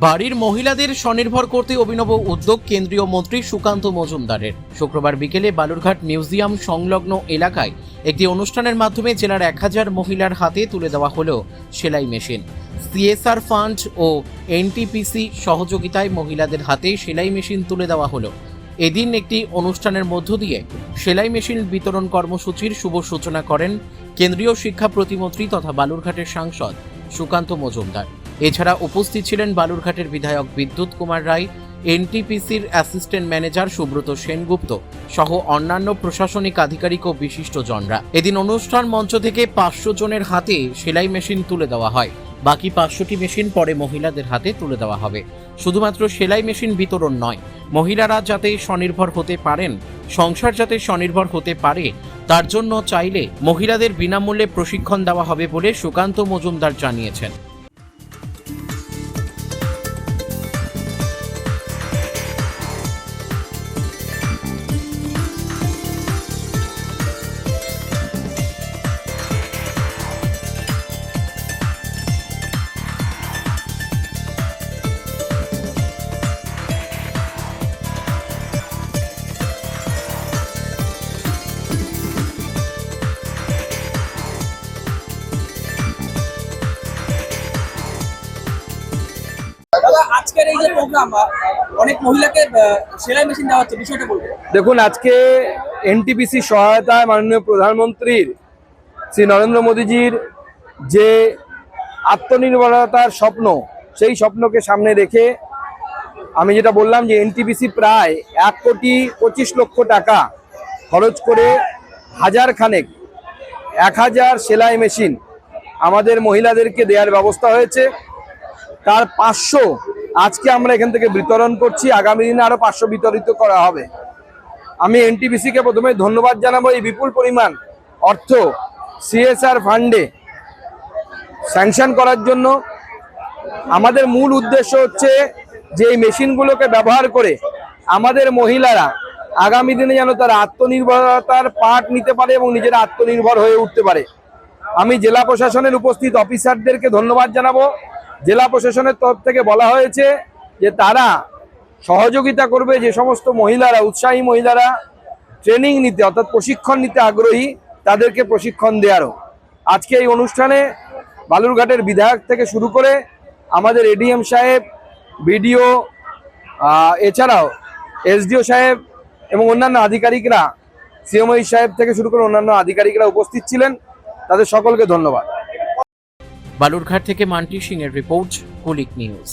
বাড়ির মহিলাদের স্বনির্ভর করতে অভিনব উদ্যোগ কেন্দ্রীয় মন্ত্রী সুকান্ত মজুমদারের। শুক্রবার বিকেলে বালুরঘাট মিউজিয়াম সংলগ্ন এলাকায় একটি অনুষ্ঠানের মাধ্যমে জেলার 1000 মহিলার হাতে তুলে দেওয়া হলো সেলাই মেশিন। সিএসআর ফান্ড ও এনটিপিসি সহযোগিতায় মহিলাদের হাতে সেলাই মেশিন তুলে দেওয়া হলো। এদিন একটি অনুষ্ঠানের মধ্য দিয়ে সেলাই মেশিন বিতরণ কর্মসূচির শুভ সূচনা করেন কেন্দ্রীয় শিক্ষা প্রতিমন্ত্রী তথা বালুরঘাটের সাংসদ সুকান্ত মজুমদার। এছাড়া উপস্থিত ছিলেন বালুরঘাটের বিধায়ক বিদ্যুৎ কুমার রায়, এনটিপিসির অ্যাসিস্ট্যান্ট ম্যানেজার সুব্রত সেনগুপ্ত সহ অন্যান্য প্রশাসনিক আধিকারিক ও বিশিষ্টজনরা। এদিন অনুষ্ঠান মঞ্চ থেকে 500 জনের হাতে সেলাই মেশিন তুলে দেওয়া হয়। বাকি 500টি মেশিন পরে মহিলাদের হাতে তুলে দেওয়া হবে। শুধুমাত্র সেলাই মেশিন বিতরণ নয়, মহিলারা যাতে স্বনির্ভর হতে পারেন, সংসার যাতে স্বনির্ভর হতে পারে, তার জন্য চাইলে মহিলাদের বিনামূল্যে প্রশিক্ষণ দেওয়া হবে বলে সুকান্ত মজুমদার জানিয়েছেন। দাদা, আজকের এই যে প্রোগ্রাম অনেক মহিলাকে সেলাই মেশিন দেওয়া হচ্ছে, বিষয়টা বলবো। দেখুন, আজকে এনটিপিসি সহায়তায় মাননীয় প্রধানমন্ত্রীর শ্রী নরেন্দ্র মোদীজির যে আত্মনির্ভরতার স্বপ্ন, সেই স্বপ্নকে সামনে রেখে আমি যেটা বললাম যে এনটিপিসি প্রায় 1,25,00,000 টাকা খরচ করে হাজারখানেক 1000 সেলাই মেশিন আমাদের মহিলাদেরকে দেওয়ার ব্যবস্থা হয়েছে। তার 500 আজকে আমরা এখান থেকে বিতরণ করছি, আগামী দিনে আরো 500 বিতরিত করা হবে। আমি এনটিপিসিকে প্রথমে ধন্যবাদ জানাবো এই বিপুল পরিমাণ অর্থ সিএসআর ফান্ডে স্যাংশন করার জন্য। আমাদের মূল উদ্দেশ্য হচ্ছে যে এই মেশিনগুলোকে ব্যবহার করে আমাদের মহিলারা আগামী দিনে যেন তারা আত্মনির্ভরতার পাঠ নিতে পারে এবং নিজেরা আত্মনির্ভর হয়ে উঠতে পারে। আমি জেলা প্রশাসনের উপস্থিত অফিসারদেরকে ধন্যবাদ জানাবো। জেলা প্রশাসনের তরফ থেকে বলা হয়েছে যে তারা সহযোগিতা করবে যে সমস্ত মহিলারা, উৎসাহী মহিলারা ট্রেনিং নিতে অর্থাৎ প্রশিক্ষণ নিতে আগ্রহী, তাদেরকে প্রশিক্ষণ দেওয়ারও। আজকে এই অনুষ্ঠানে বালুরঘাটের বিধায়ক থেকে শুরু করে আমাদের এডিএম সাহেব, বিডিও, এছাড়াও এসডিও সাহেব এবং অন্যান্য আধিকারিকরা, সিএমওই সাহেব থেকে শুরু করে অন্যান্য আধিকারিকরা উপস্থিত ছিলেন। তাদের সকলকে ধন্যবাদ। বালুরঘাট থেকে মান্টি সিং এর রিপোর্ট, কুলিক নিউজ।